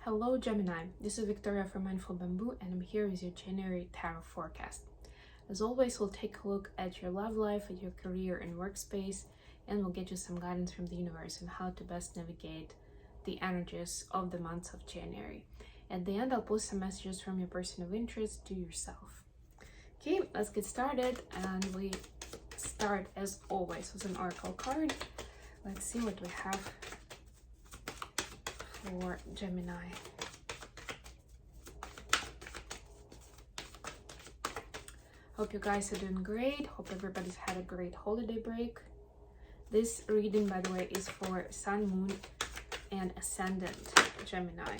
Hello Gemini, this is Victoria from Mindful Bamboo and I'm here with your January Tarot Forecast. As always, we'll take a look at your love life, at your career and workspace, and we'll get you some guidance from the universe on how to best navigate the energies of the months of January. At the end, I'll post some messages from your person of interest to yourself. Okay, let's get started, and we start as always with an oracle card. Let's see what we have for Gemini. Hope you guys are doing great. Hope everybody's had a great holiday break. This reading, by the way, is for Sun, Moon, and Ascendant Gemini.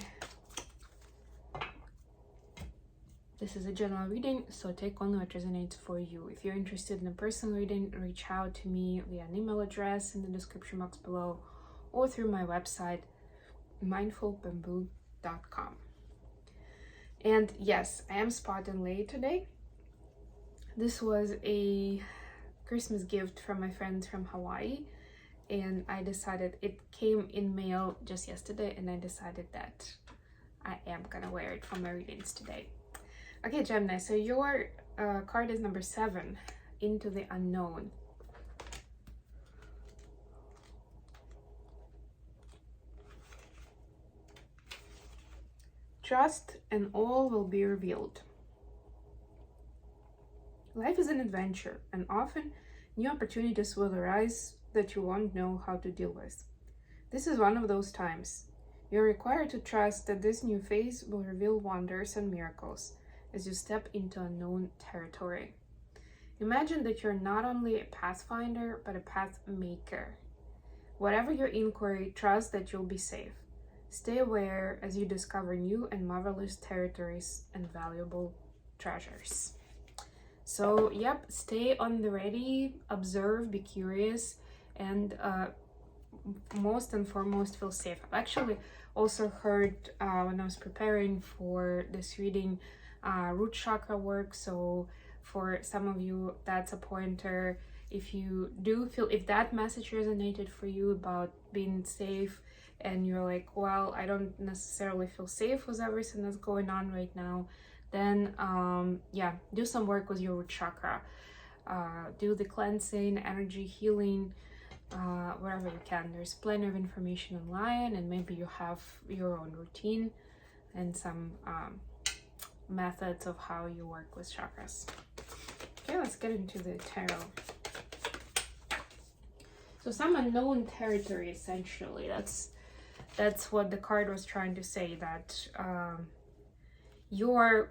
This is a general reading, so take only what resonates for you. If you're interested in a personal reading, reach out to me via an email address in the description box below or through my website, mindfulbamboo.com. And yes, I am spot and late today. This was a Christmas gift from my friends from Hawaii, and I decided, it came in mail just yesterday, and I decided that I am gonna wear it for my readings today. Okay, Gemini, so your card is number 7, Into the Unknown. Trust and all will be revealed. Life is an adventure, and often new opportunities will arise that you won't know how to deal with. This is one of those times. You're required to trust that this new phase will reveal wonders and miracles as you step into unknown territory. Imagine that you're not only a pathfinder, but a path maker. Whatever your inquiry, trust that you'll be safe. Stay aware as you discover new and marvelous territories and valuable treasures. So, yep, stay on the ready, observe, be curious, and most and foremost, feel safe. I've actually also heard when I was preparing for this reading, root chakra work. So for some of you, that's a pointer. If you do feel, if that message resonated for you about being safe, and you're like, well, I don't necessarily feel safe with everything that's going on right now, then yeah, do some work with your root chakra. Do the cleansing, energy healing, wherever you can. There's plenty of information online, and maybe you have your own routine and some methods of how you work with chakras. Okay, let's get into the tarot. So some unknown territory, essentially. That's what the card was trying to say, that your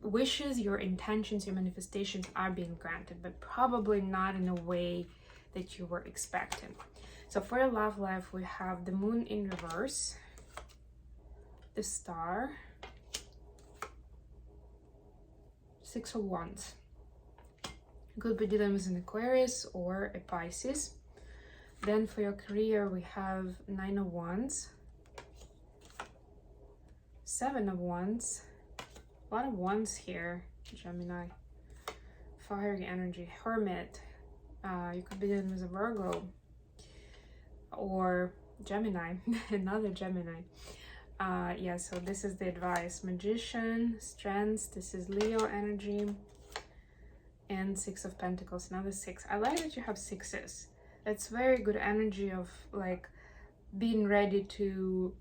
wishes, your intentions, your manifestations are being granted, but probably not in a way that you were expecting. So for your love life, we have the Moon in reverse, the Star, 6 of Wands. You could be dealing with an Aquarius or a Pisces. Then for your career, we have 9 of Wands, 7 of Wands, a lot of Wands here, Gemini, fiery energy, Hermit. You could be dealing with a Virgo or Gemini, another Gemini. Yeah, so this is the advice. Magician, Strength, this is Leo energy, and 6 of Pentacles, another 6. I like that you have 6s. That's very good energy of like being ready to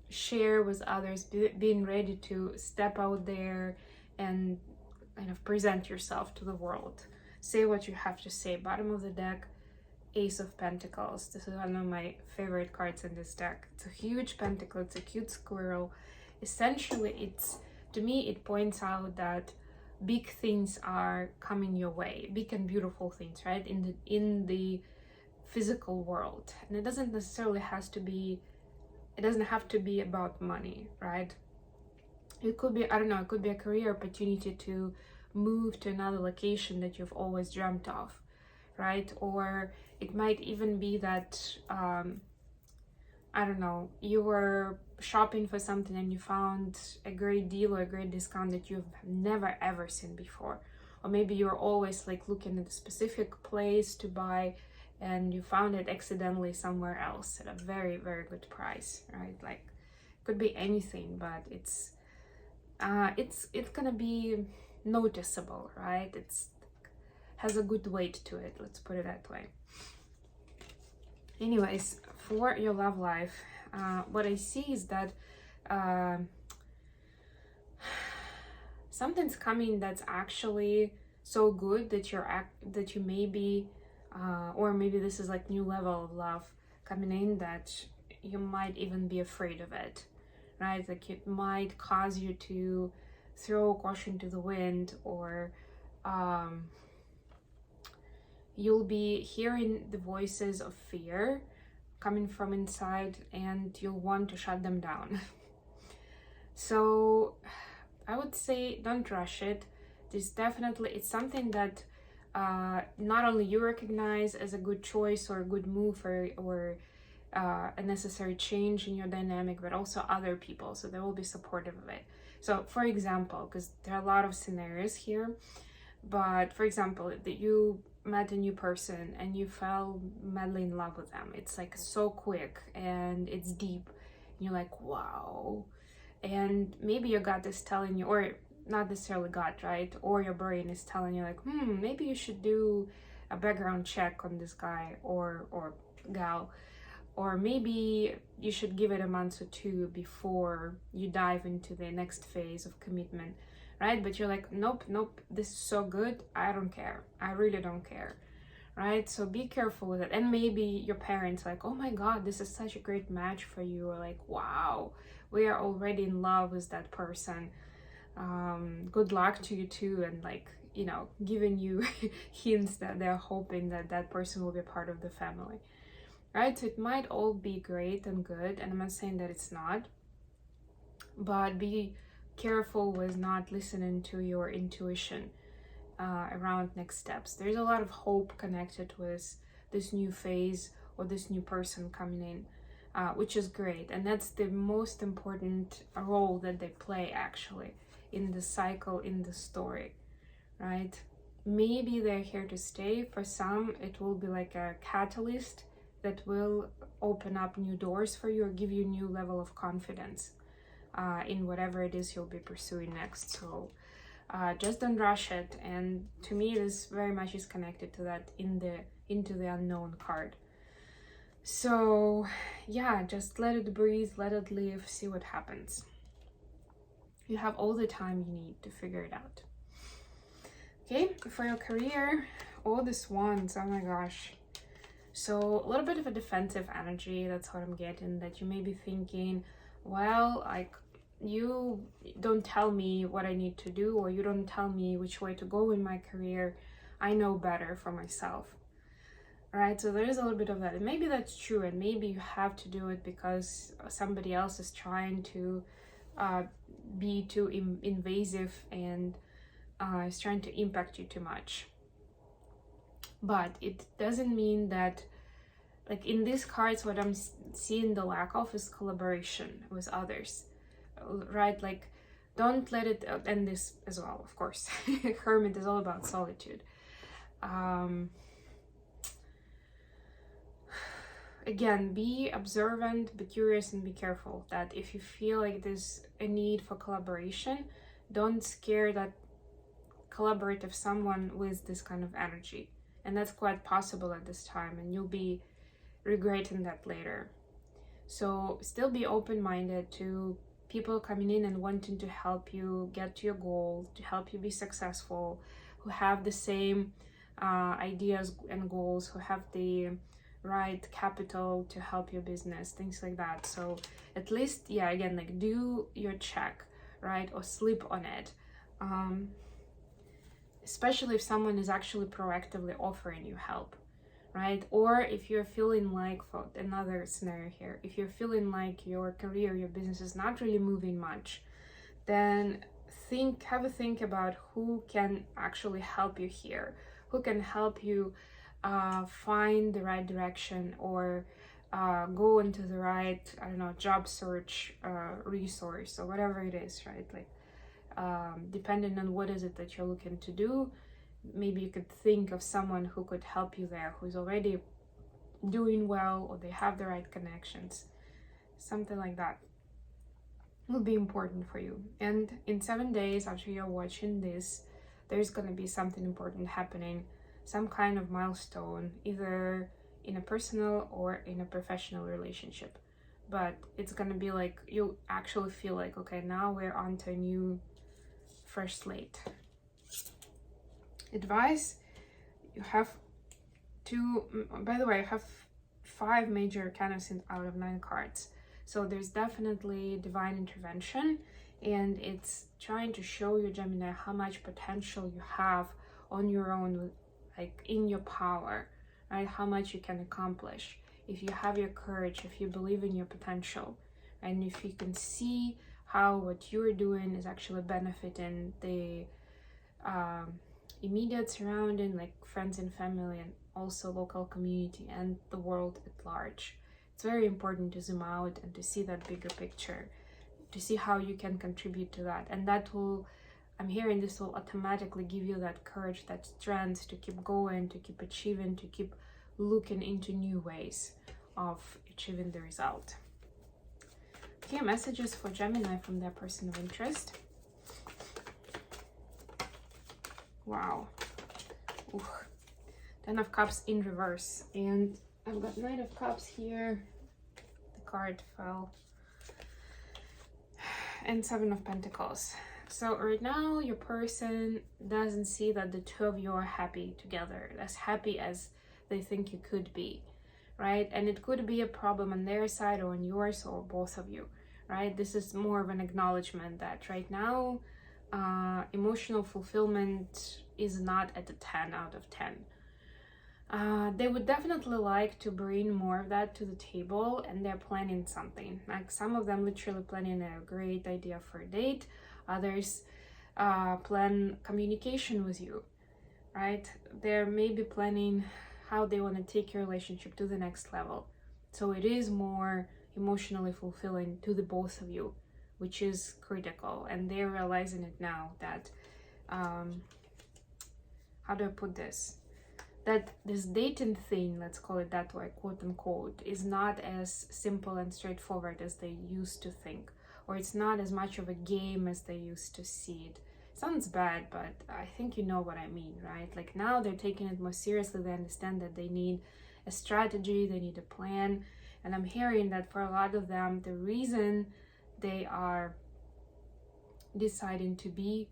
share with others, being ready to step out there and kind of present yourself to the world. Say what you have to say. Bottom of the deck, Ace of Pentacles. This is one of my favorite cards in this deck. It's a huge pentacle, it's a cute squirrel. Essentially, it's, to me, it points out that big things are coming your way, big and beautiful things, right? In the physical world. And it doesn't necessarily have to be about money, right? It could be, I don't know, it could be a career opportunity to move to another location that you've always dreamt of, right? Or it might even be that I don't know, you were shopping for something and you found a great deal or a great discount that you've never ever seen before. Or maybe you're always like looking at a specific place to buy and you found it accidentally somewhere else at a very, very good price, right? Like Could be anything, but it's gonna be noticeable, right? It's has a good weight to it, let's put it that way. Anyways, for your love life, what I see is that something's coming that's actually so good that you maybe or maybe this is like new level of love coming in that you might even be afraid of it, right? Like it might cause you to throw caution to the wind, or you'll be hearing the voices of fear coming from inside and you'll want to shut them down. So I would say don't rush it. It's something that not only you recognize as a good choice or a good move, or a necessary change in your dynamic, but also other people, so they will be supportive of it. So for example, because there are a lot of scenarios here, but for example, that you met a new person and you fell madly in love with them, it's like so quick and it's deep, and you're like, wow. And maybe your gut is telling you, or not necessarily gut, right? Or your brain is telling you like, maybe you should do a background check on this guy or gal, or maybe you should give it a month or two before you dive into the next phase of commitment, right? But you're like, nope, this is so good, I don't care, I really don't care, right? So be careful with it. And maybe your parents like, oh my god, this is such a great match for you, or like, wow, we are already in love with that person, good luck to you too, and like, you know, giving you hints that they're hoping that that person will be part of the family, right? So it might all be great and good, and I'm not saying that it's not, but be careful with not listening to your intuition around next steps. There's a lot of hope connected with this new phase or this new person coming in, which is great, and that's the most important role that they play actually in the cycle, in the story, right? Maybe they're here to stay. For some, it will be like a catalyst that will open up new doors for you or give you a new level of confidence in whatever it is you'll be pursuing next. So just don't rush it. And to me, this very much is connected to that into the unknown card. So yeah, just let it breathe, let it live, see what happens. You have all the time you need to figure it out. Okay, for your career, all these wands, oh my gosh. So a little bit of a defensive energy, that's what I'm getting, that you may be thinking, well, like, you don't tell me what I need to do, or you don't tell me which way to go in my career. I know better for myself, right? So there is a little bit of that, and maybe that's true, and maybe you have to do it because somebody else is trying to be too invasive and is trying to impact you too much. But it doesn't mean that, like in these cards, what I'm seeing the lack of is collaboration with others, right? Like, don't let it, and this as well, of course. Hermit is all about solitude. Again, be observant, be curious, and be careful that if you feel like there's a need for collaboration, don't scare that collaborative someone with this kind of energy. And that's quite possible at this time, and you'll be regretting that later. So still be open-minded to people coming in and wanting to help you get to your goal, to help you be successful, who have the same ideas and goals, who have the right capital to help your business, things like that. So at least, yeah, again, like do your check, right? Or sleep on it. Especially if someone is actually proactively offering you help, right? Or if you're feeling like, for another scenario here, if you're feeling like your career, your business is not really moving much, then have a think about who can actually help you here, who can help you find the right direction, or go into the right, I don't know, job search resource, or whatever it is, right? Like, depending on what is it that you're looking to do, maybe you could think of someone who could help you there, who's already doing well, or they have the right connections, something like that. will be important for you. And in 7 days after you're watching this, there's going to be something important happening, some kind of milestone, either in a personal or in a professional relationship. But it's going to be like, you actually feel like, okay, now we're on to a new fresh slate. Advice, you have by the way, I have 5 major arcana out of 9 cards. So there's definitely divine intervention, and it's trying to show you, Gemini, how much potential you have on your own, like in your power, right? How much you can accomplish if you have your courage, if you believe in your potential, and if you can see how what you're doing is actually benefiting the immediate surrounding, like friends and family, and also local community and the world at large. It's very important to zoom out and to see that bigger picture, to see how you can contribute to that. And that will, I'm hearing this will automatically give you that courage, that strength to keep going, to keep achieving, to keep looking into new ways of achieving the result. Okay, messages for Gemini from their person of interest. Wow. Ooh. 10 of Cups in reverse. And I've got Knight of Cups here. The card fell. And 7 of Pentacles. So right now, your person doesn't see that the two of you are happy together, as happy as they think you could be, right? And it could be a problem on their side or on yours or both of you, right? This is more of an acknowledgement that right now, emotional fulfillment is not at a 10 out of 10. They would definitely like to bring more of that to the table, and they're planning something. Like some of them literally planning a great idea for a date. Others plan communication with you, right? They're maybe planning how they want to take your relationship to the next level. So it is more emotionally fulfilling to the both of you, which is critical. And they're realizing it now that, how do I put this? That this dating thing, let's call it that way, quote unquote, is not as simple and straightforward as they used to think, or it's not as much of a game as they used to see it. Sounds bad, but I think you know what I mean, right? Like now they're taking it more seriously. They understand that they need a strategy, they need a plan. And I'm hearing that for a lot of them, the reason they are deciding to be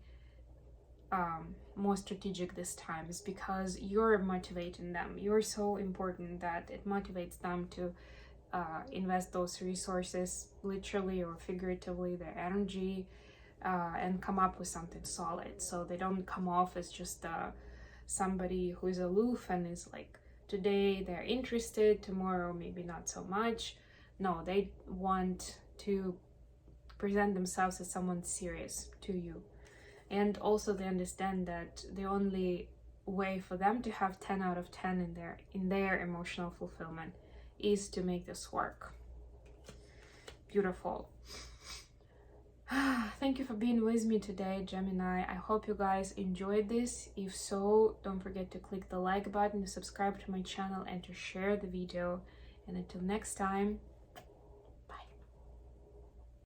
more strategic this time is because you're motivating them. You're so important that it motivates them to invest those resources, literally or figuratively, their energy, and come up with something solid. So they don't come off as just somebody who is aloof and is like, today they're interested, tomorrow maybe not so much. No, they want to present themselves as someone serious to you. And also they understand that the only way for them to have 10 out of 10 in their emotional fulfillment is to make this work. Beautiful. Thank you for being with me today, Gemini. I hope you guys enjoyed this. If so, don't forget to click the like button, to subscribe to my channel, and to share the video. And until next time,